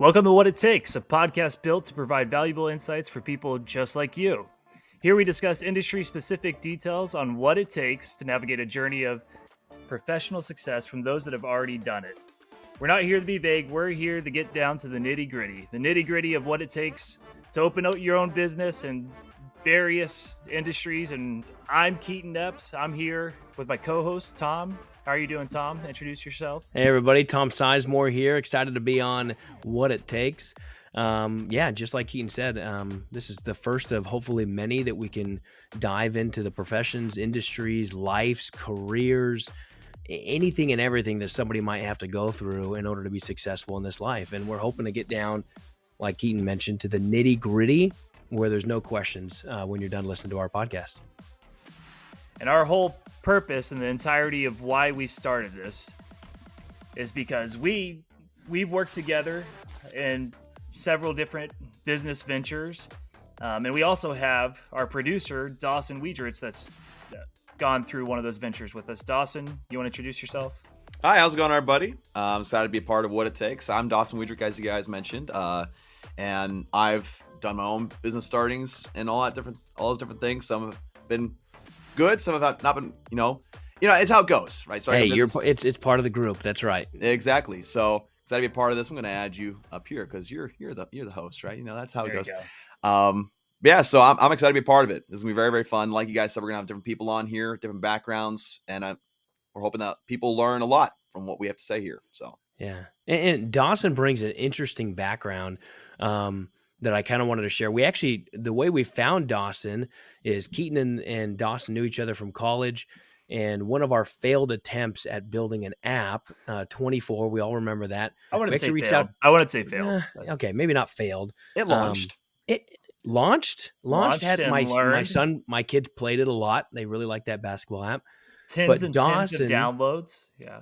Welcome to What It Takes, a podcast built to provide valuable insights for people just like you. Here we discuss industry-specific details on what it takes to navigate a journey of professional success from those that have already done it. We're not here to be vague. We're here to get down to the nitty-gritty of what it takes to open up your own business in various industries. And I'm Keaton Epps. I'm here with my co-host, Tom. How are you doing, Tom? Introduce yourself. Hey, everybody. Tom Sizemore here. Excited to be on What It Takes. Just like Keaton said, this is the first of hopefully many that we can dive into the professions, industries, lives, careers, anything and everything that somebody might have to go through in order to be successful in this life. And we're hoping to get down, like Keaton mentioned, to the nitty-gritty where there's no questions when you're done listening to our podcast. And our whole purpose and the entirety of why we started this is because we've worked together in several different business ventures, and we also have our producer Dawson Wiedrich that's gone through one of those ventures with us. Dawson, you want to introduce yourself? Hi, how's it going, everybody? I'm excited to be a part of What It Takes. I'm Dawson Wiedrich, as you guys mentioned, and I've done my own business startings and all those different things. Some have been good, some have not been. It's how it goes, right? So hey, it's part of the group. That's right. Exactly. So excited to be a part of this. I'm going to add you up here because you're the host, right? That's how it goes. So I'm excited to be a part of it. This is gonna be very, very fun. Like you guys said, we're gonna have different people on here, different backgrounds, and we're hoping that people learn a lot from what we have to say here. So yeah, and Dawson brings an interesting background that I kind of wanted to share. We actually, the way we found Dawson is Keaton and Dawson knew each other from college, and one of our failed attempts at building an app, 24, we all remember that. I wouldn't say failed. Okay, maybe not failed. It launched. It launched. Had my kids played it a lot. They really like that basketball app. Tens of downloads. Yeah.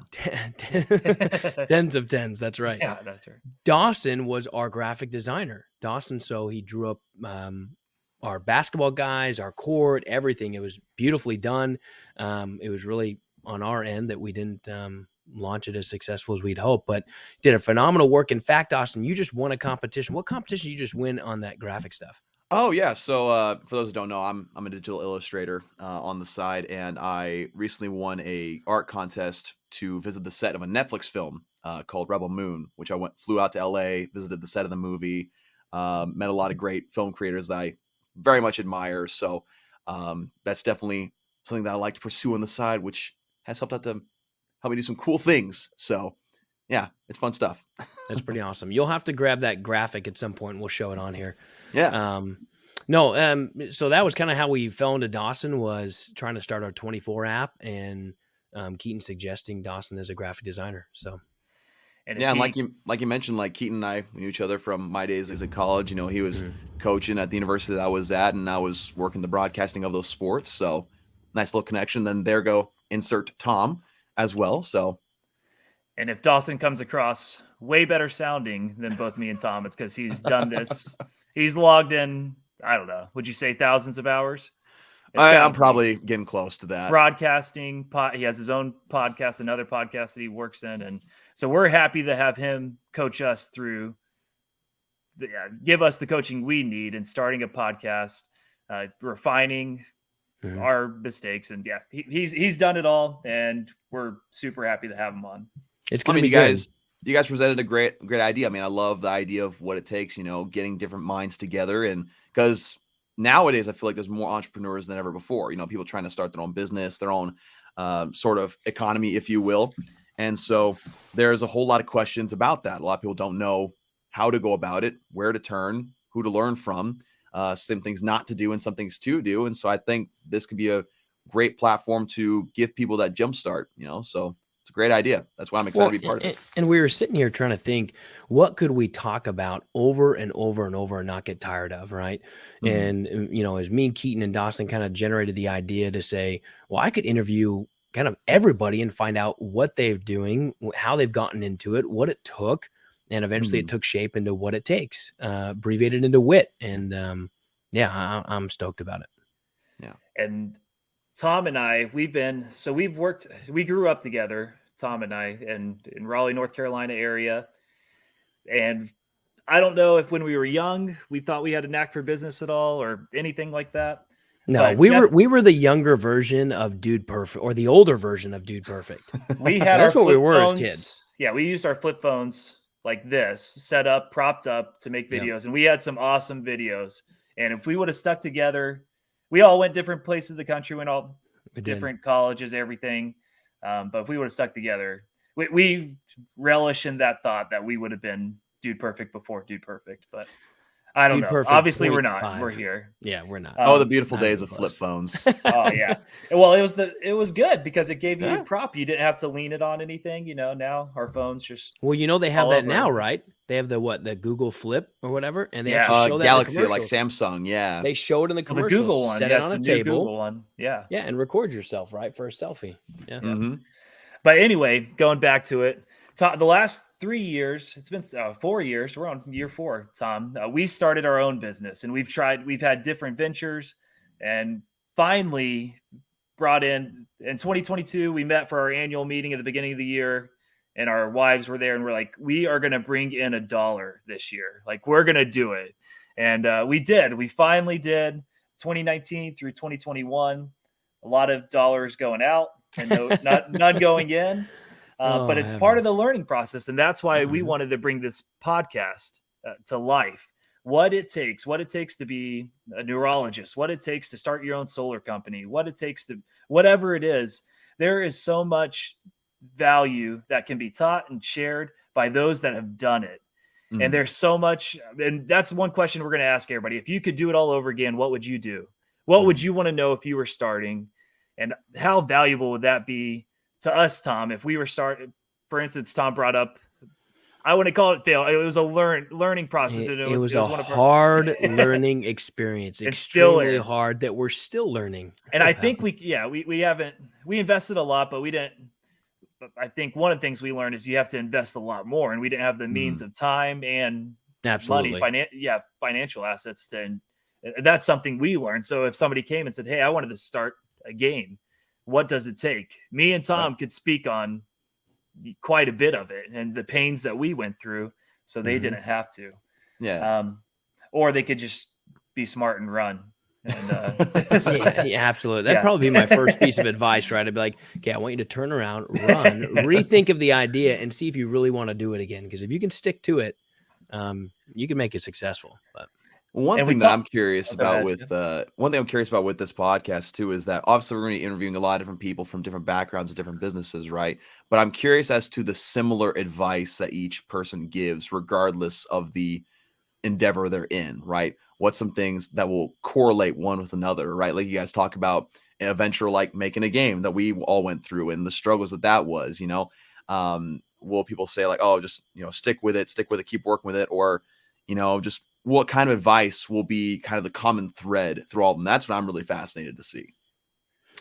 Tens of tens. That's right. Yeah, that's right. Dawson was our graphic designer. So he drew up our basketball guys, our court, everything. It was beautifully done. It was really on our end that we didn't launch it as successful as we'd hoped, but did a phenomenal work. In fact, Dawson, you just won a competition. What competition did you just win on that graphic stuff? Oh yeah. So for those who don't know, I'm a digital illustrator on the side, and I recently won a art contest to visit the set of a Netflix film called Rebel Moon, which I flew out to LA, visited the set of the movie, met a lot of great film creators that I very much admire. So that's definitely something that I like to pursue on the side, which has helped me do some cool things. So yeah, it's fun stuff. That's pretty awesome. You'll have to grab that graphic at some point and we'll show it on here. Yeah. So that was kind of how we fell into Dawson, was trying to start our 24 app, and Keaton suggesting Dawson as a graphic designer. So. And like you mentioned, like Keaton and I knew each other from my days as in college. He was coaching at the university that I was at, and I was working the broadcasting of those sports. So nice little connection. Then there go insert Tom as well. So, and if Dawson comes across way better sounding than both me and Tom, it's because he's done this. He's logged in, I don't know, would you say thousands of hours? I'm probably getting close to that. Broadcasting, he has his own podcast, another podcast that he works in. And so we're happy to have him coach us through, give us the coaching we need in starting a podcast, refining our mistakes. And yeah, he's done it all, and we're super happy to have him on. It's going to be good. You guys presented a great idea. I mean, I love the idea of what it takes, getting different minds together. And because nowadays I feel like there's more entrepreneurs than ever before, people trying to start their own business, their own sort of economy, if you will. And so there's a whole lot of questions about that. A lot of people don't know how to go about it, where to turn, who to learn from, some things not to do and some things to do. And so I think this could be a great platform to give people that jumpstart, so it's a great idea. That's why I'm excited to be part of it. And we were sitting here trying to think, what could we talk about over and over and over and not get tired of, right? Mm-hmm. And, as me and Keaton and Dawson kind of generated the idea to say, well, I could interview kind of everybody and find out what they're doing, how they've gotten into it, what it took. And eventually it took shape into What It Takes, abbreviated into WIT. And I'm stoked about it. Yeah. And Tom and I, we grew up together, Tom and I, in Raleigh, North Carolina area. And I don't know if when we were young, we thought we had a knack for business at all or anything like that. No, But we were the younger version of Dude Perfect, or the older version of Dude Perfect. we had That's our what we flip were as phones. kids. Yeah, we used our flip phones like this, set up, propped up to make Yep. videos. And we had some awesome videos. And if we would have stuck together, we all went different places of the country, went all We did. different colleges, everything. But if we would have stuck together, we relish in that thought that we would have been Dude Perfect before Dude Perfect. But I don't Dude know. Perfect Obviously, we're 0.5. not. We're here. Yeah, we're not. Oh, the beautiful not days even of flip close. phones. Oh yeah. Well, it was good because it gave you Yeah. a prop. You didn't have to lean it on anything. Now our phones just Well, they have all that over. now, right? They have the Google Flip or whatever, and they Yeah. actually show that Galaxy, in the like commercials. Samsung. Yeah. They show it in the Well, the commercials. Google one, Set yes, it on the a new table. Google one. Yeah. Yeah, and record yourself, right, for a selfie. Yeah. Mhm. But anyway, going back to it, the last 3 years, it's been 4 years. We're on year 4, Tom. We started our own business, and we've had different ventures, and finally brought in 2022. We met for our annual meeting at the beginning of the year, and our wives were there, and we're like, we are going to bring in $1 this year. Like, we're going to do it. And we did. We finally did. 2019 through 2021, a lot of dollars going out and none going in. But it's part of the learning process. And that's why we wanted to bring this podcast to life. What it takes to be a neurologist, what it takes to start your own solar company, what it takes to whatever it is. There is so much value that can be taught and shared by those that have done it. And there's so much, and that's one question we're going to ask everybody. If you could do it all over again, what would you do? What would you want to know if you were starting? And how valuable would that be to us, Tom, if we were starting? For instance, Tom brought up, I wouldn't call it fail. It was a learning process. It was a one of our hard learning experience. It still Extremely is. hard that we're still learning. And I think we invested a lot, but we didn't. I think one of the things we learned is you have to invest a lot more, and we didn't have the means of time and Absolutely. money, financial assets and that's something we learned. So if somebody came and said, "Hey, I wanted to start a game, what does it take?" Me and Tom could speak on quite a bit of it and the pains that we went through, so they didn't have to. Yeah. Or they could just be smart and run. And, yeah, absolutely. That'd probably be my first piece of advice, right? I'd be like, okay, I want you to turn around, run, rethink of the idea, and see if you really want to do it again. Because if you can stick to it, you can make it successful. But one thing I'm curious about with this podcast too is that obviously we're going to be interviewing a lot of different people from different backgrounds and different businesses, right? But I'm curious as to the similar advice that each person gives, regardless of the endeavor they're in, right? What's some things that will correlate one with another, right? Like you guys talk about a venture like making a game that we all went through and the struggles that was, will people say like, oh, just, stick with it, keep working with it, or, just what kind of advice will be kind of the common thread through all of them? That's what I'm really fascinated to see.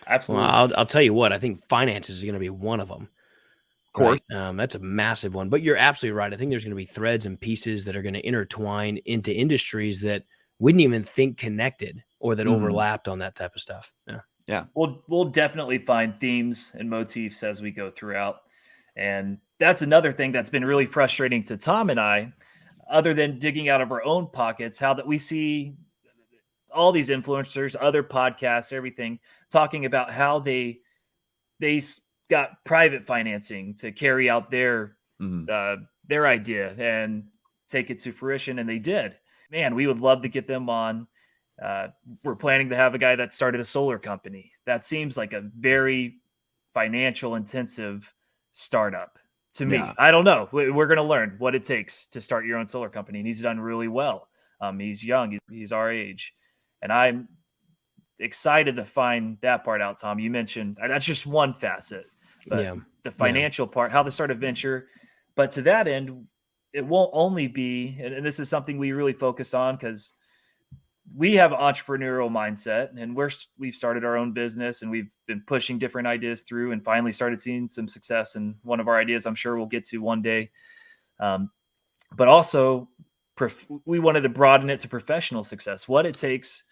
Absolutely. Well, I'll tell you what, I think finances is going to be one of them. Of course. Right? That's a massive one, but you're absolutely right. I think there's going to be threads and pieces that are going to intertwine into industries that we didn't even think connected or that overlapped on that type of stuff. Yeah. Yeah. We'll definitely find themes and motifs as we go throughout. And that's another thing that's been really frustrating to Tom and I, other than digging out of our own pockets, how that we see all these influencers, other podcasts, everything talking about how they got private financing to carry out their idea and take it to fruition. And they did. Man, we would love to get them on. We're planning to have a guy that started a solar company. That seems like a very financial intensive startup to me. I don't know. We're going to learn what it takes to start your own solar company. And he's done really well. He's young. He's our age. And I'm excited to find that part out, Tom. You mentioned that's just one facet. But the financial part, how to start a venture. But to that end, it won't only be, and this is something we really focus on because we have an entrepreneurial mindset, and we've started our own business, and we've been pushing different ideas through, and finally started seeing some success in one of our ideas. I'm sure we'll get to one day. But also, we wanted to broaden it to professional success. What it takes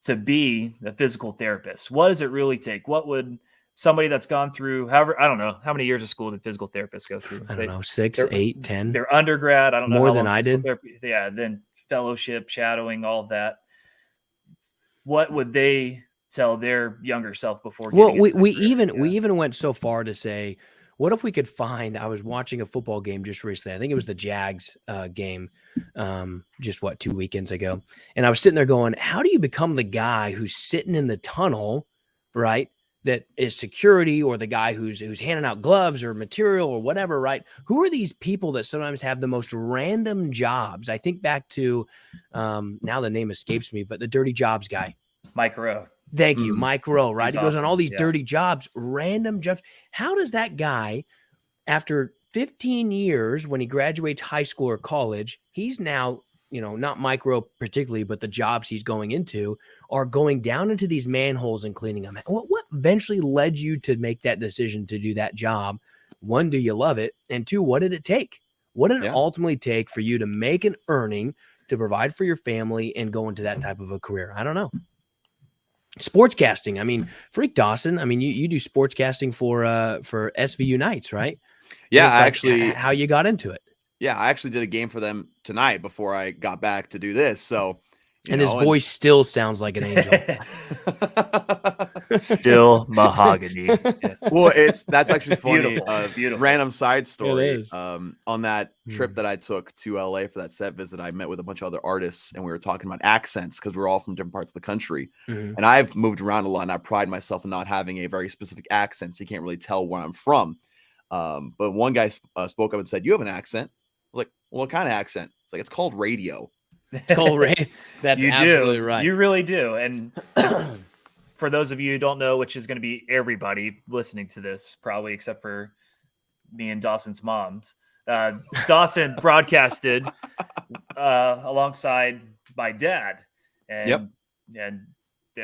to be a physical therapist. What does it really take? What would somebody that's gone through, however, I don't know how many years of school did physical therapists go through. I don't know, 6, 8, 10. They're undergrad. I don't know More how than long I physical did. therapy, yeah, then fellowship, shadowing, all of that. What would they tell their younger self before getting Well, into we the career? even went so far to say, what if we could find? I was watching a football game just recently. I think it was the Jags game, just 2 weekends ago, and I was sitting there going, "How do you become the guy who's sitting in the tunnel, right? That is security, or the guy who's handing out gloves or material or whatever, right? Who are these people that sometimes have the most random jobs?" I think back to now the name escapes me, but the dirty jobs guy. Mike Rowe. Thank you, Mike Rowe, right? He's He goes on awesome. all these Yeah. dirty jobs, random jobs. How does that guy, after 15 years, when he graduates high school or college, he's now, not Mike Rowe particularly, but the jobs he's going into are going down into these manholes and cleaning them. What eventually led you to make that decision to do that job? One, do you love it? And two, what did it take? What did it ultimately take for you to make an earning to provide for your family and go into that type of a career? I don't know. Sportscasting. I mean, freak Dawson. I mean, you do sportscasting for SVU Knights, right? Yeah, It's I like actually, how you got into it. yeah, I actually did a game for them tonight before I got back to do this. So, And his voice still sounds like an angel. Still mahogany. Yeah. Well, that's actually funny. Beautiful. Random side story. It is. On that trip that I took to LA for that set visit, I met with a bunch of other artists, and we were talking about accents because we're all from different parts of the country. And I've moved around a lot, and I pride myself in not having a very specific accent, so you can't really tell where I'm from. But one guy spoke up and said, "You have an accent." I was like, "Well, what kind of accent?" It's like, "It's called radio." It's called radio. That's You absolutely do. right. You really do. And for those of you who don't know, which is going to be everybody listening to this, probably except for me and Dawson's moms, Dawson broadcasted alongside my dad. And, and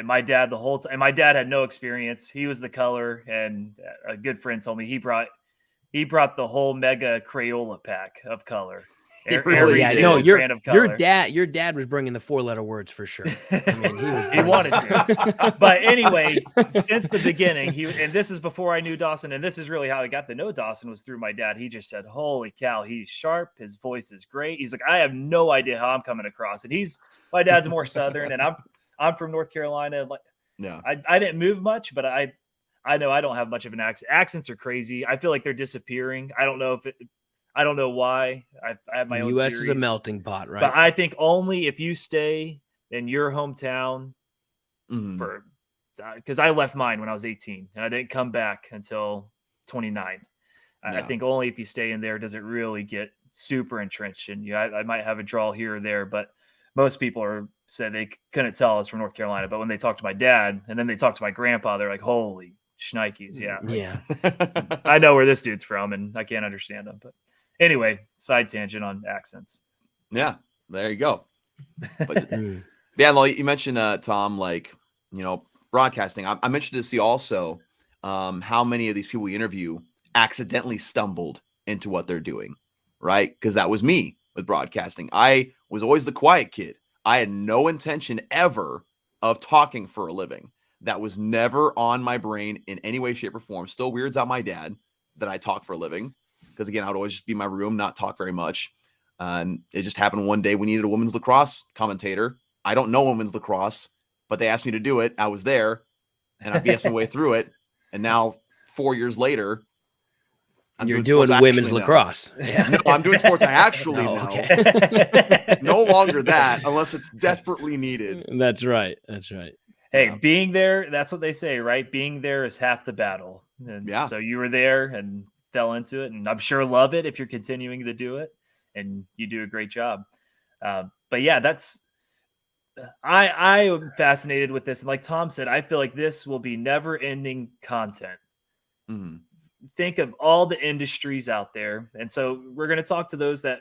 my dad the whole time. And my dad had no experience. He was the color, and a good friend told me he brought the whole mega Crayola pack of color. Your dad was bringing the 4-letter words for sure. I mean, he wanted to. But anyway, since the beginning, and this is before I knew Dawson, and this is really how I got to know Dawson, was through my dad. He just said, "Holy cow, he's sharp. His voice is great." He's like, "I have no idea how I'm coming across." And my dad's more Southern, and I'm from North Carolina. Like, yeah, I didn't move much, but I know I don't have much of an accent. Accents are crazy. I feel like they're disappearing. I don't know why. I have my own U.S. theories, is a melting pot, right? But I think only if you stay in your hometown because I left mine when I was 18 and I didn't come back until 29. I think only if you stay in there does it really get super entrenched in you. I might have a drawl here or there, but most people said they couldn't tell I was from North Carolina. But when they talked to my dad and then they talked to my grandpa, they're like, "Holy shnikes, yeah." I know where this dude's from and I can't understand him. But anyway, side tangent on accents. Yeah, there you go. But, yeah, like you mentioned, Tom, like, broadcasting. I'm interested to see also how many of these people we interview accidentally stumbled into what they're doing, right? Because that was me with broadcasting. I was always the quiet kid. I had no intention ever of talking for a living. That was never on my brain in any way, shape, or form. Still weirds out my dad that I talk for a living. Because, again, I would always just be in my room, not talk very much. And it just happened one day we needed a women's lacrosse commentator. I don't know women's lacrosse, but they asked me to do it. I was there, and I BS my way through it. And now, 4 years later, you're doing women's lacrosse. Yeah. No, I'm doing sports I actually know. Okay. No longer that, unless it's desperately needed. That's right. Hey, being there, that's what they say, right? Being there is half the battle. And so you were there and fell into it, and I'm sure love it if you're continuing to do it, and you do a great job. But yeah, I am fascinated with this. And like Tom said, I feel like this will be never-ending content. Think of all the industries out there. And so we're going to talk to those that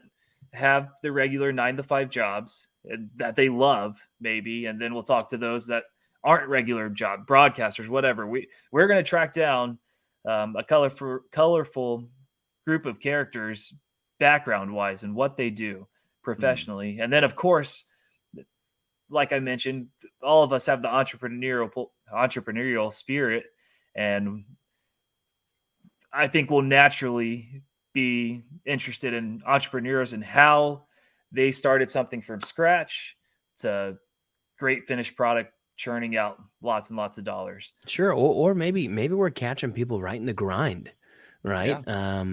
have the regular 9-to-5 jobs that they love, maybe. And then we'll talk to those that aren't regular job broadcasters, whatever. We're going to track down a colorful group of characters background wise and what they do professionally. And then of course, like I mentioned, all of us have the entrepreneurial spirit, and I think will naturally be interested in entrepreneurs and how they started something from scratch to great finished product, churning out lots and lots of dollars. Sure, or maybe we're catching people right in the grind, right? Yeah.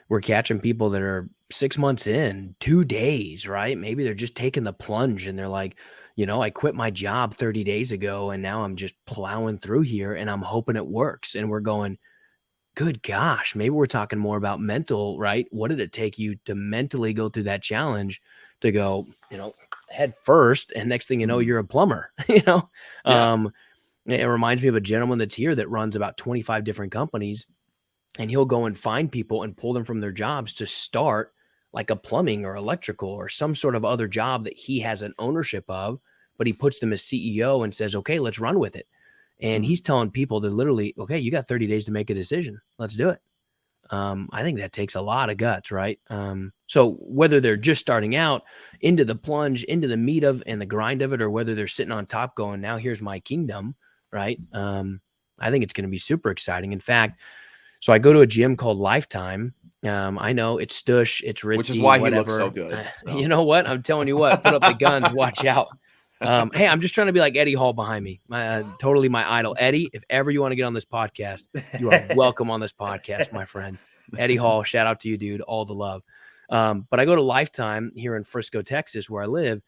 We're catching people that are 6 months in, 2 days, right? Maybe they're just taking the plunge and they're like, I quit my job 30 days ago and now I'm just plowing through here and I'm hoping it works. And we're going, good gosh, maybe we're talking more about mental, right? What did it take you to mentally go through that challenge to go, head first, and next thing you know, Mhm. you're a plumber, Yeah. It reminds me of a gentleman that's here that runs about 25 different companies, and he'll go and find people and pull them from their jobs to start like a plumbing or electrical or some sort of other job that he has an ownership of, but he puts them as CEO and says, okay, let's run with it. And Mhm. he's telling people to literally, okay, you got 30 days to make a decision. Let's do it. I think that takes a lot of guts, right? So whether they're just starting out into the plunge, into the meat of and the grind of it, or whether they're sitting on top going, now here's my kingdom, right? I think it's going to be super exciting. In fact, so I go to a gym called Lifetime. I know it's stush, it's Which is ritzy, why he looks so whatever. good. You So know what? I'm telling you what, put up the guns, watch out. Hey, I'm just trying to be like Eddie Hall behind me. Totally my idol. Eddie, if ever you want to get on this podcast, you are welcome on this podcast, my friend. Eddie Hall, shout out to you, dude. All the love. But I go to Lifetime here in Frisco, Texas, where I live,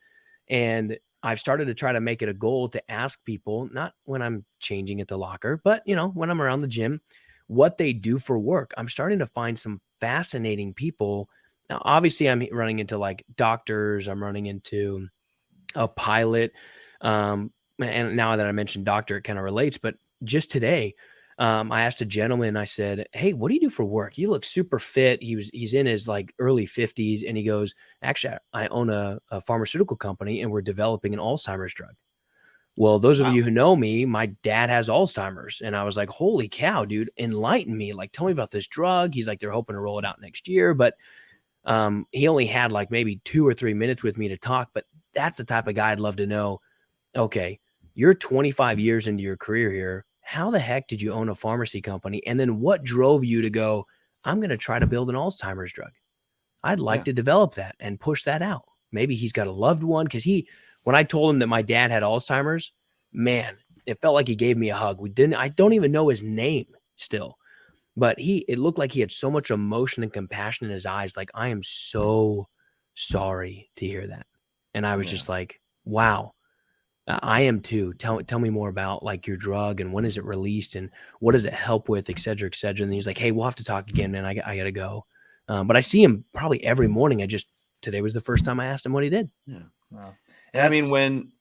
and I've started to try to make it a goal to ask people, not when I'm changing at the locker, but when I'm around the gym, what they do for work. I'm starting to find some fascinating people. Now, obviously, I'm running into like doctors. I'm running into a pilot. And now that I mentioned doctor, it kind of relates. But just today, I asked a gentleman. I said, "Hey, what do you do for work? You look super fit." He's in his like early 50s, and he goes, "Actually, I own a pharmaceutical company, and we're developing an Alzheimer's drug." Well, those of wow. you who know me, my dad has Alzheimer's. And I was like, holy cow, dude, enlighten me. Like, tell me about this drug. He's like, they're hoping to roll it out next year. But he only had like maybe 2 or 3 minutes with me to talk. But that's the type of guy I'd love to know. Okay, you're 25 years into your career here. How the heck did you own a pharmacy company? And then what drove you to go, I'm going to try to build an Alzheimer's drug? I'd like Yeah. to develop that and push that out. Maybe he's got a loved one, because when I told him that my dad had Alzheimer's, man, it felt like he gave me a hug. I don't even know his name still, but it looked like he had so much emotion and compassion in his eyes. Like, I am so sorry to hear that. And I was Yeah. just like, wow, I am too. Tell me more about like your drug and when is it released and what does it help with, et cetera, et cetera. And he's like, hey, we'll have to talk again, man. I got to go. But I see him probably every morning. Today was the first time I asked him what he did. Yeah. Wow. And I mean,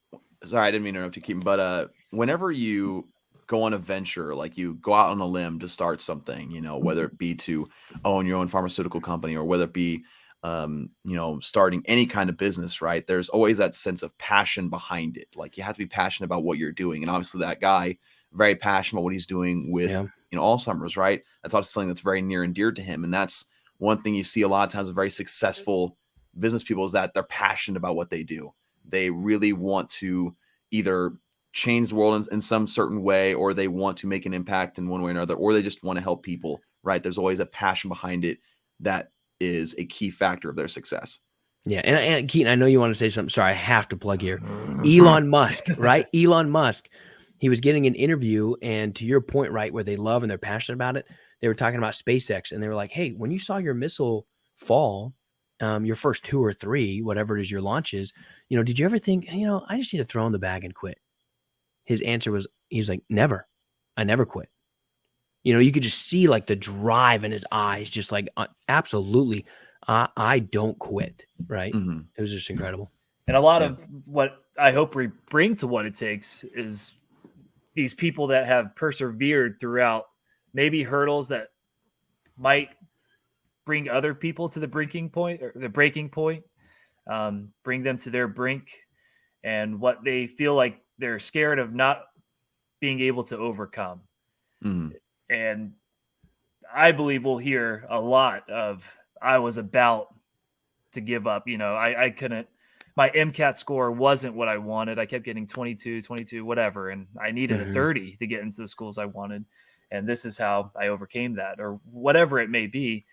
sorry, I didn't mean to interrupt you, Keaton, but whenever you go on a venture, like you go out on a limb to start something, whether it be to own your own pharmaceutical company or whether it be, starting any kind of business, right? There's always that sense of passion behind it. Like you have to be passionate about what you're doing. And obviously that guy, very passionate about what he's doing with, Yeah. Alzheimer's, right? That's obviously something that's very near and dear to him. And that's one thing you see a lot of times with very successful business people is that they're passionate about what they do. They really want to either change the world in some certain way, or they want to make an impact in one way or another, or they just want to help people, right? There's always a passion behind it that is a key factor of their success. Yeah. And Keaton, I know you want to say something. Sorry, I have to plug here. Elon Musk, right? Elon Musk. He was getting an interview, and to your point, right, where they love and they're passionate about it, they were talking about SpaceX, and they were like, hey, when you saw your missile fall, your first 2 or 3, whatever it is your launches, did you ever think, I just need to throw in the bag and quit? His answer was, he was like, never. I never quit. You could just see like the drive in his eyes, just like, absolutely, I don't quit, right? Mm-hmm. It was just incredible. And a lot Yeah. of what I hope we bring to What It Takes is these people that have persevered throughout maybe hurdles that might bring other people to the breaking point, bring them to their brink, and what they feel like they're scared of not being able to overcome. Mm-hmm. And I believe we'll hear a lot of, I was about to give up. I couldn't, my MCAT score wasn't what I wanted. I kept getting 22, whatever. And I needed a 30 to get into the schools I wanted. and this is how I overcame that, or whatever it may be.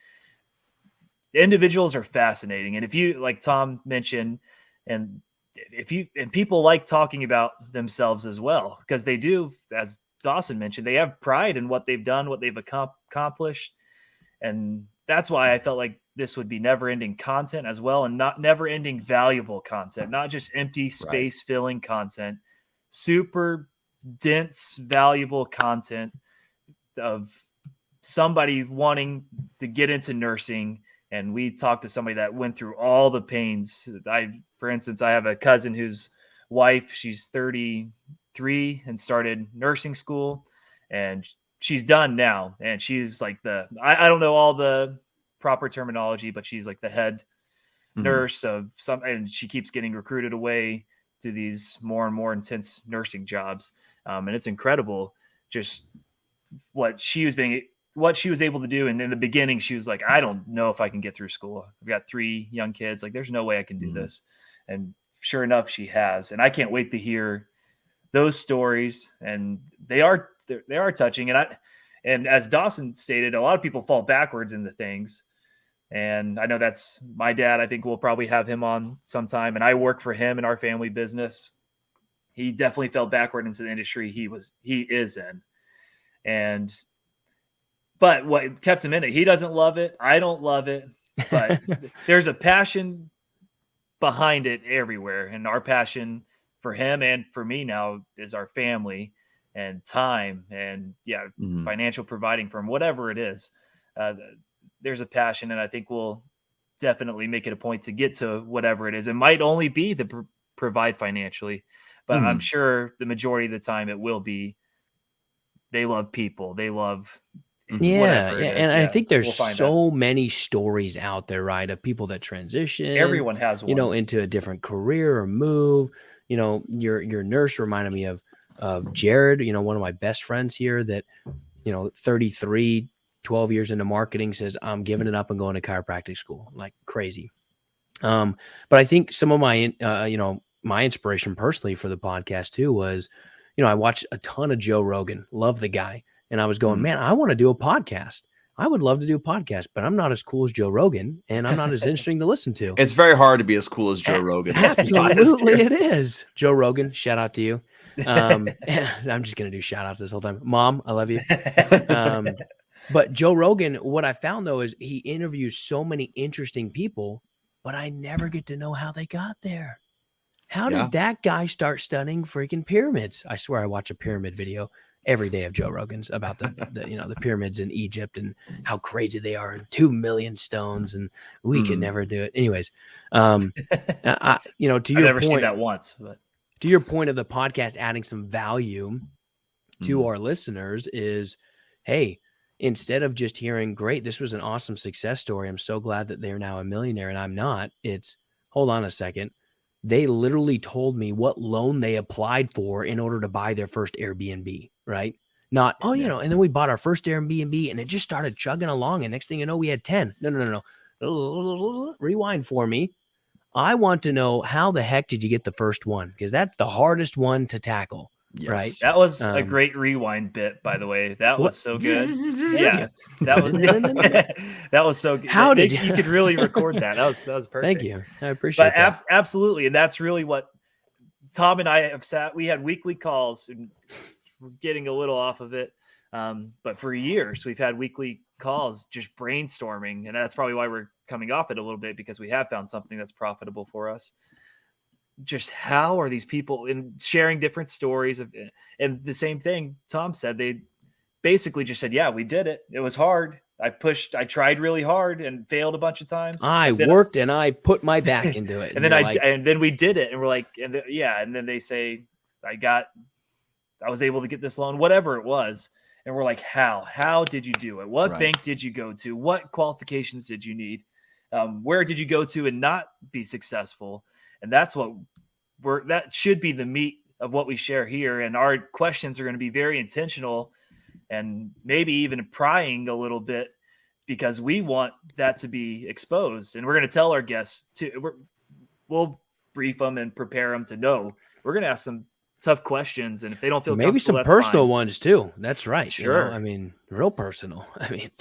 Individuals are fascinating. And if you, like Tom mentioned, and people like talking about themselves as well, because they do, as Dawson mentioned, they have pride in what they've done, what they've accomplished. And that's why I felt like this would be never ending content as well. And not never ending valuable content, not just empty space filling content, super dense, valuable content of somebody wanting to get into nursing. And we talked to somebody that went through all the pains. For instance, I have a cousin whose wife, she's 33 and started nursing school, and she's done now. And she's like I don't know all the proper terminology, but she's like the head nurse of some, and she keeps getting recruited away to these more and more intense nursing jobs. And it's incredible just what she was able to do. And in the beginning, she was like, I don't know if I can get through school. I've got 3 young kids. Like, there's no way I can do this. And sure enough, she has. And I can't wait to hear those stories. And they are touching. And as Dawson stated, a lot of people fall backwards into things. And I know that's my dad. I think we'll probably have him on sometime. And I work for him in our family business. He definitely fell backward into the industry he is in. But what kept him in it, he doesn't love it. I don't love it, but there's a passion behind it everywhere. And our passion for him and for me now is our family and time and financial providing for him, whatever it is. There's a passion, and I think we'll definitely make it a point to get to whatever it is. It might only be to provide financially, but I'm sure the majority of the time it will be. They love people. They love whatever it is. And I think there's so many stories out there, right, of people that transition. Everyone has one, into a different career or move. Your nurse reminded me of Jared, one of my best friends here that, 33, 12 years into marketing, says, I'm giving it up and going to chiropractic school, like crazy. But I think some of my, my inspiration personally for the podcast too was, I watched a ton of Joe Rogan, love the guy. And I was going, man, I want to do a podcast. I would love to do a podcast, but I'm not as cool as Joe Rogan, and I'm not as interesting to listen to. It's very hard to be as cool as Joe Rogan. Absolutely, it is. Joe Rogan, shout out to you. I'm just going to do shout outs this whole time. Mom, I love you. But Joe Rogan, what I found though, is he interviews so many interesting people, but I never get to know how they got there. How did that guy start studying freaking pyramids? I swear I watch a pyramid video every day of Joe Rogan's about the pyramids in Egypt and how crazy they are, and 2 million stones, and we could never do it. Anyways, to your I've never point, seen that once, but to your point of the podcast adding some value to our listeners is, hey, instead of just hearing, great, this was an awesome success story, I'm so glad that they're now a millionaire and I'm not, it's, hold on a second. They literally told me what loan they applied for in order to buy their first Airbnb, right? Not, and then we bought our first Airbnb and it just started chugging along. And next thing you know, we had 10. No. Rewind for me. I want to know, how the heck did you get the first one? Because that's the hardest one to tackle, right? That was a great rewind bit, by the way. That was so good. Yeah, that was that was so good. How did you could really record that? That was perfect. Thank you. I appreciate that. Absolutely, and that's really what Tom and I have sat. We had weekly calls, and we're getting a little off of it, but for years we've had weekly calls just brainstorming, and that's probably why we're coming off it a little bit, because we have found something that's profitable for us. Just how are these people in sharing different stories of, and the same thing Tom said, they basically just said, yeah, we did it. It was hard. I tried really hard and failed a bunch of times. I worked and I put my back into it. and then we did it. And we're like, and then they say, I was able to get this loan, whatever it was. And we're like, how did you do it? What bank did you go to? What qualifications did you need? Where did you go to and not be successful? And that's that should be the meat of what we share here. And our questions are going to be very intentional and maybe even prying a little bit, because we want that to be exposed. And we're going to tell our guests we'll brief them and prepare them to know. We're going to ask some tough questions, and if they don't feel Maybe comfortable, some that's personal fine. ones too. That's right. Sure. I mean, real personal. I mean,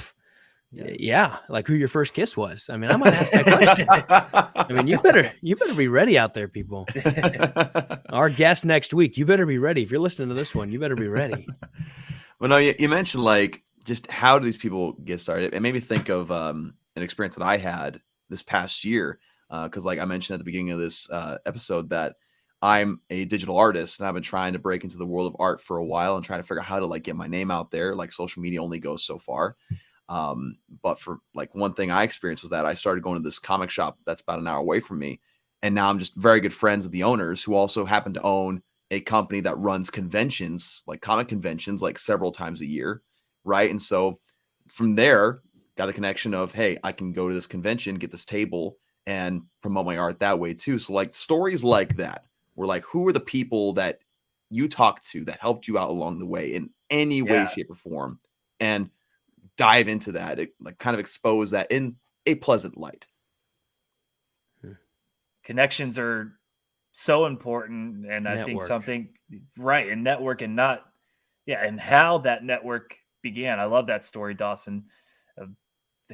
yeah, like who your first kiss was. I mean, I might ask that question. I mean, you better be ready out there, people. Our guest next week, you better be ready. If you're listening to this one, you better be ready. Well, no, you mentioned like just how do these people get started? It made me think of an experience that I had this past year. Because like I mentioned at the beginning of this episode that I'm a digital artist and I've been trying to break into the world of art for a while and trying to figure out how to like get my name out there. Like social media only goes so far. But for like one thing I experienced was that I started going to this comic shop that's about an hour away from me. And now I'm just very good friends with the owners who also happen to own a company that runs conventions, like comic conventions, like several times a year. Right. And so from there, got the connection of, hey, I can go to this convention, get this table and promote my art that way too. So like stories like that were like, who are the people that you talked to that helped you out along the way in any way, shape or form? And dive into that, like kind of expose that in a pleasant light. Connections are so important, and I think something right, and network, and not and how that network began. I love that story, Dawson, of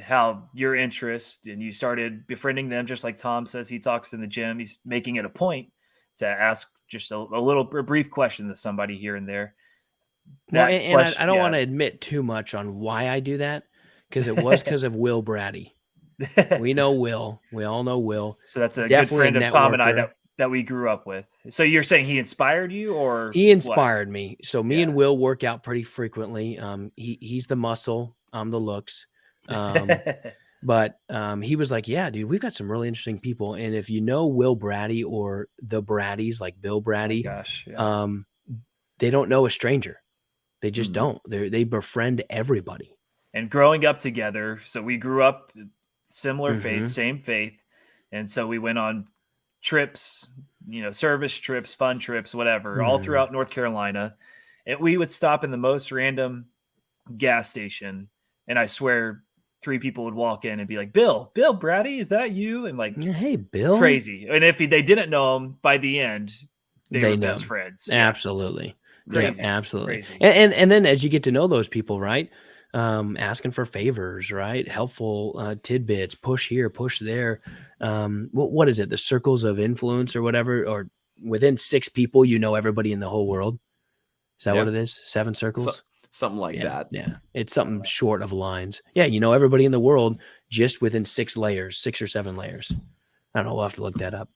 how your interest and you started befriending them, just like Tom says he talks in the gym. He's making it a point to ask just a brief question to somebody here and there. Well, and I don't want to admit too much on why I do that, because it was because of Will Brady. We know Will. We all know Will. So that's a Definitely good friend of Tom and I that we grew up with. So you're saying he inspired you, or he inspired me? So me and Will work out pretty frequently. He's the muscle, I'm the looks. But he was like, yeah, dude, we've got some really interesting people. And if you know Will Brady or the Bradys, like Bill Brady, they don't know a stranger. They just don't. They befriend everybody. And growing up together, so we grew up similar faith, same faith. And so we went on trips, service trips, fun trips, whatever, all throughout North Carolina. And we would stop in the most random gas station. And I swear 3 people would walk in and be like, Bill Brady, is that you? And like, hey, Bill. Crazy. And if they didn't know him, by the end, they were best friends. Absolutely. Crazy. Yeah, absolutely. Crazy. And then as you get to know those people, right? Asking for favors, right? Helpful tidbits, push here, push there. What is it? The circles of influence or whatever, or within 6 people, everybody in the whole world. Is that what it is? 7 circles? Something like that. Yeah. It's something short of lines. Yeah. Everybody in the world just within 6 layers, 6 or 7 layers. I don't know. We'll have to look that up.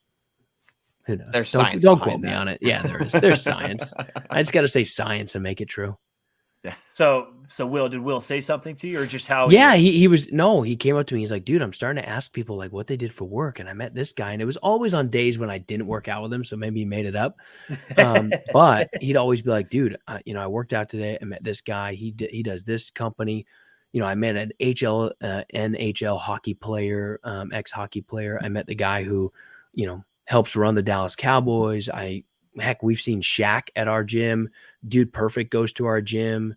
Who knows? There's science. Don't quote me on it. Yeah, there is. There's science. I just got to say science and make it true. Yeah. So did Will say something to you, or just how? Yeah, he came up to me. He's like, dude, I'm starting to ask people like what they did for work. And I met this guy, and it was always on days when I didn't work out with him. So maybe he made it up. But he'd always be like, dude, I worked out today. I met this guy. He does this company. I met an NHL hockey player, ex-hockey player. I met the guy who, helps run the Dallas Cowboys. We've seen Shaq at our gym. Dude Perfect goes to our gym.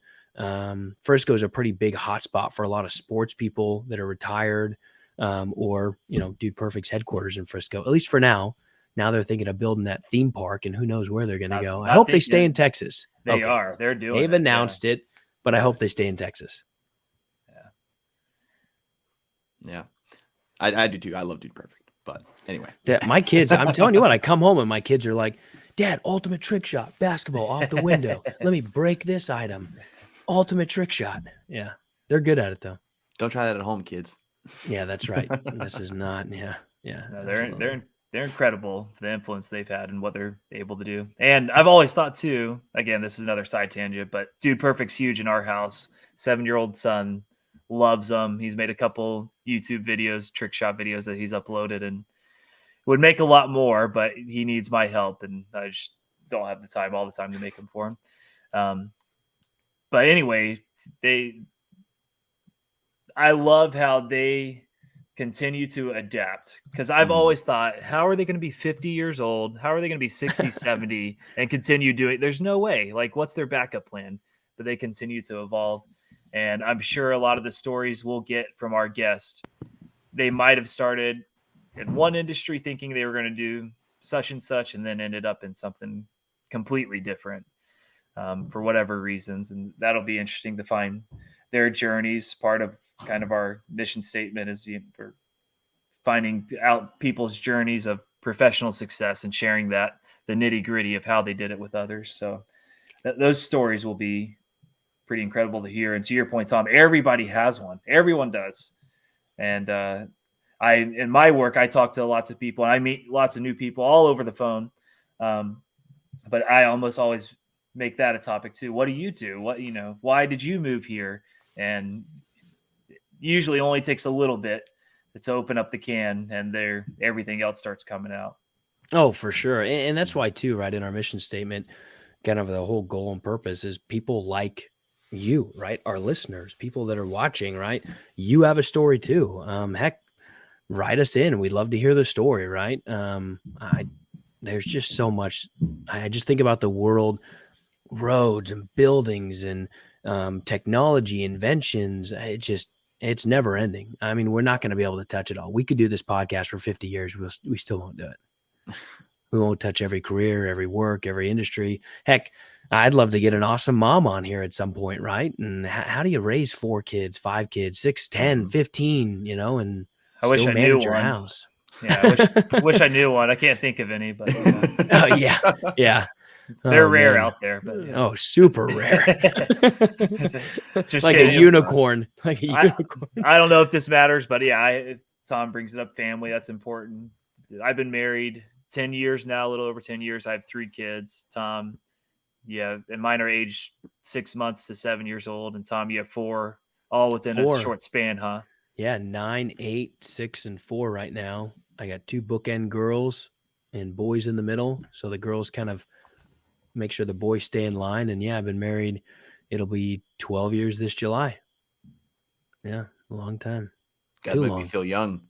Frisco is a pretty big hotspot for a lot of sports people that are retired, or Dude Perfect's headquarters in Frisco, at least for now. Now they're thinking of building that theme park, and who knows where they're going to go. I hope they stay in Texas. They are. They're doing. They've announced it, but I hope they stay in Texas. Yeah, I do too. I love Dude Perfect. But anyway, my kids, I'm telling you what, I come home and my kids are like, Dad, ultimate trick shot, basketball off the window. Let me break this item. Ultimate trick shot. Yeah. They're good at it though. Don't try that at home, kids. Yeah, that's right. This is not. Yeah. No, they're incredible, the influence they've had and what they're able to do. And I've always thought too, again, this is another side tangent, but Dude Perfect's huge in our house. 7-year-old son loves them. He's made a couple YouTube videos, trick shot videos that he's uploaded, and would make a lot more, but he needs my help, and I just don't have all the time to make them for him. But anyway, I love how they continue to adapt, because I've always thought, how are they going to be 50 years old? How are they going to be 60, 70 and continue doing? There's no way. Like, what's their backup plan? But they continue to evolve. And I'm sure a lot of the stories we'll get from our guest, they might have started in one industry thinking they were going to do such and such, and then ended up in something completely different for whatever reasons. And that'll be interesting to find their journeys. Part of kind of our mission statement is for finding out people's journeys of professional success and sharing that, the nitty gritty of how they did it with others. So those stories will be pretty incredible to hear. And to your point, Tom, everybody has one. Everyone does. And in my work, I talk to lots of people and I meet lots of new people all over the phone. But I almost always make that a topic too. What do you do? Why did you move here? And usually only takes a little bit to open up the can, and everything else starts coming out. Oh, for sure. And that's why too, right? In our mission statement, kind of the whole goal and purpose is people like you, right? Our listeners, people that are watching, right? You have a story too. Heck, write us in. We'd love to hear the story, right? There's just so much. I just think about the world, roads and buildings and technology, inventions. It's never ending. I mean, we're not going to be able to touch it all. We could do this podcast for 50 years. We still won't do it. We won't touch every career, every work, every industry. Heck, I'd love to get an awesome mom on here at some point, right? And how do you raise 4 kids, 5 kids, 6, 10, 15, and I wish I knew your one. house? Yeah, I wish I knew one. I can't think of any, but Oh, yeah. They're rare out there. But Oh, super rare. Just like kidding. a unicorn. Like a unicorn. I don't know if this matters, but yeah, Tom brings it up. Family, that's important. I've been married 10 years now, a little over 10 years. I have 3 kids. Tom, yeah, and mine are aged 6 months to 7 years old. And Tom, you have 4, all within a short span, huh? Yeah, 9, 8, 6, and 4 right now. I got 2 bookend girls and boys in the middle. So the girls kind of make sure the boys stay in line. And yeah, I've been married. It'll be 12 years this July. Yeah, a long time. Guys make me feel young.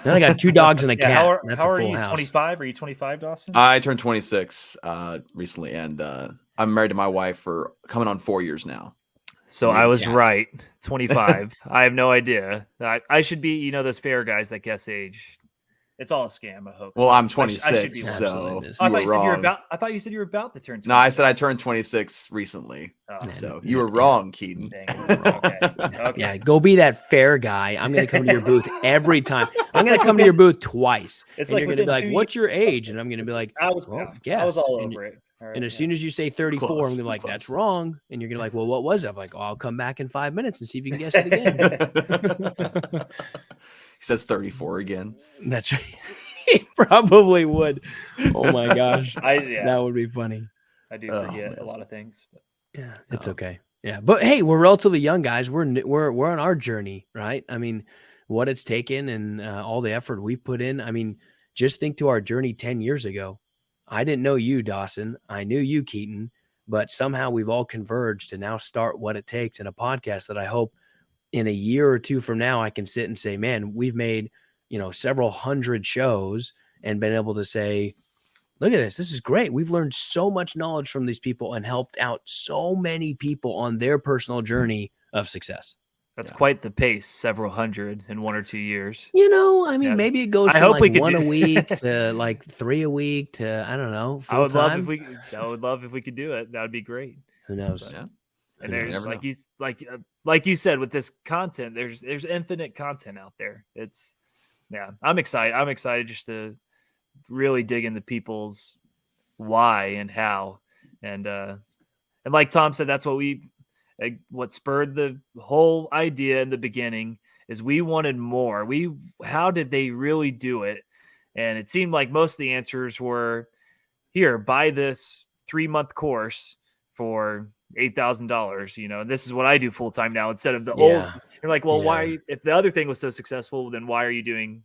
Then I got 2 dogs and a cat. How are you? 25? Are you 25, Dawson? I turned 26 recently, and I'm married to my wife for coming on 4 years now. So I was right. 25. I have no idea. I should be, those fair guys that guess age. It's all a scam, I hope. Well, I'm 26, I should be so I thought you said you were about to turn 26. No, I said I turned 26 recently. So you were wrong, Keaton. Okay. Yeah, go be that fair guy. I'm going to come to your booth every time. I'm going to come to your booth twice. It's and like you're going to be like, what's your age? And I'm going to be like, I was all over it. And as soon as you say 34, I'm going to be like, that's wrong. And you're going to be like, well, what was it? I'm like, I'll come back in 5 minutes and see if you can guess it again. He says 34 again. That's right. He probably would. Oh my gosh. That would be funny. I do forget a lot of things. But. Yeah, it's okay. Yeah. But hey, we're relatively young guys. We're on our journey, right? I mean, what it's taken and all the effort we've put in. I mean, just think to our journey 10 years ago. I didn't know you, Dawson. I knew you, Keaton, but somehow we've all converged to now start What It Takes in a podcast that I hope in a year or 2 from now, I can sit and say, man, we've made, several hundred shows and been able to say, look at this. This is great. We've learned so much knowledge from these people and helped out so many people on their personal journey of success. That's quite the pace, several hundred in 1 or 2 years. Maybe it goes from like 1 a week to like 3 a week to, I don't know. I would love if we could do it. That would be great. Who knows? But, and there's like you said, with this content, there's infinite content out there. I'm excited. I'm excited just to really dig into people's why and how. And like Tom said, that's what spurred the whole idea in the beginning is we wanted more. How did they really do it? And it seemed like most of the answers were, here, buy this 3-month course for $8,000, and this is what I do full time now instead of the old. You're like, well, why? If the other thing was so successful, then why are you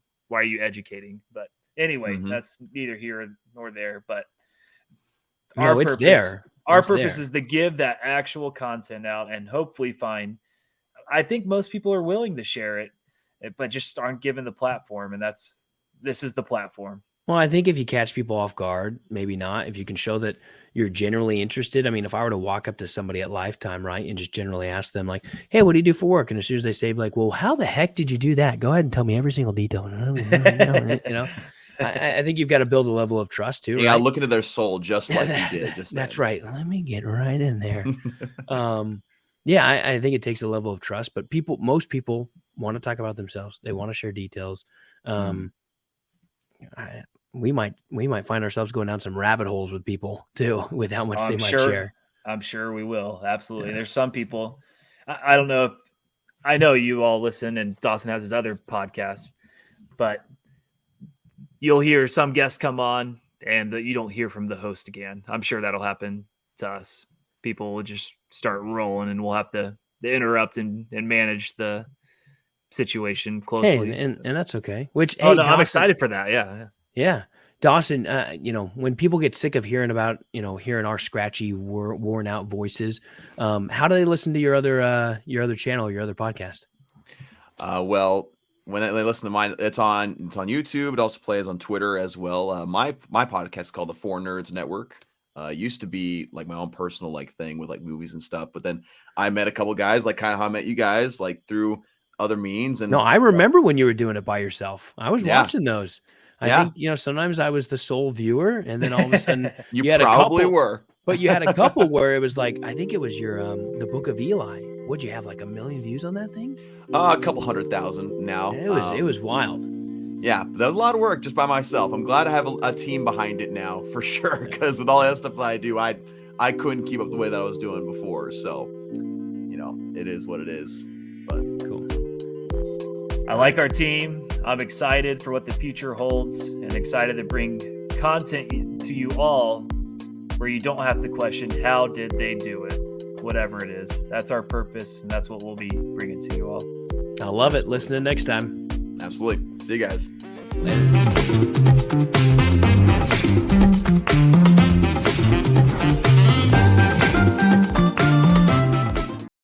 educating? But anyway, that's neither here nor there. But our purpose is to give that actual content out and hopefully find. I think most people are willing to share it, but just aren't given the platform, and this is the platform. Well, I think if you catch people off guard, maybe not. If you can show that you're generally interested. I mean, if I were to walk up to somebody at Lifetime, right, and just generally ask them like, hey, what do you do for work? And as soon as they say like, well, how the heck did you do that? Go ahead and tell me every single detail. I think you've got to build a level of trust too. Yeah, right? look into their soul just like you did. Just That's then. right. Let me get right in there. Yeah, I think it takes a level of trust, but most people want to talk about themselves. They want to share details. We might find ourselves going down some rabbit holes with people too, with how much they might share. I'm sure we will. Absolutely. There's some people, I don't know. I know you all listen, and Dawson has his other podcasts, but you'll hear some guests come on and you don't hear from the host again. I'm sure that'll happen to us. People will just start rolling, and we'll have to interrupt and manage the situation closely. Hey, and that's okay. Which Dawson, I'm excited for that. Yeah. Dawson, when people get sick of hearing hearing our scratchy, worn out voices, how do they listen to your other channel, your other podcast? Well, when they listen to mine, it's on YouTube. It also plays on Twitter as well. My podcast is called the Four Nerds Network. Used to be like my own personal thing with like movies and stuff, but then I met a couple guys, like kind of how I met you guys, like through other means. And no, I remember when you were doing it by yourself. I was watching those. I think sometimes I was the sole viewer, and then all of a sudden you had probably were. But you had a couple where it was like, I think it was your the Book of Eli. Would you have like 1 million views on that thing? A couple 100,000 now. It was wild. Yeah, that was a lot of work just by myself. I'm glad I have a team behind it now for sure. Because with all that stuff that I do, I couldn't keep up the way that I was doing before. So, it is what it is. But cool. I like our team. I'm excited for what the future holds, and excited to bring content to you all where you don't have to question how did they do it, whatever it is. That's our purpose, and that's what we'll be bringing to you all. I love it. Listen to next time. Absolutely. See you guys. Later.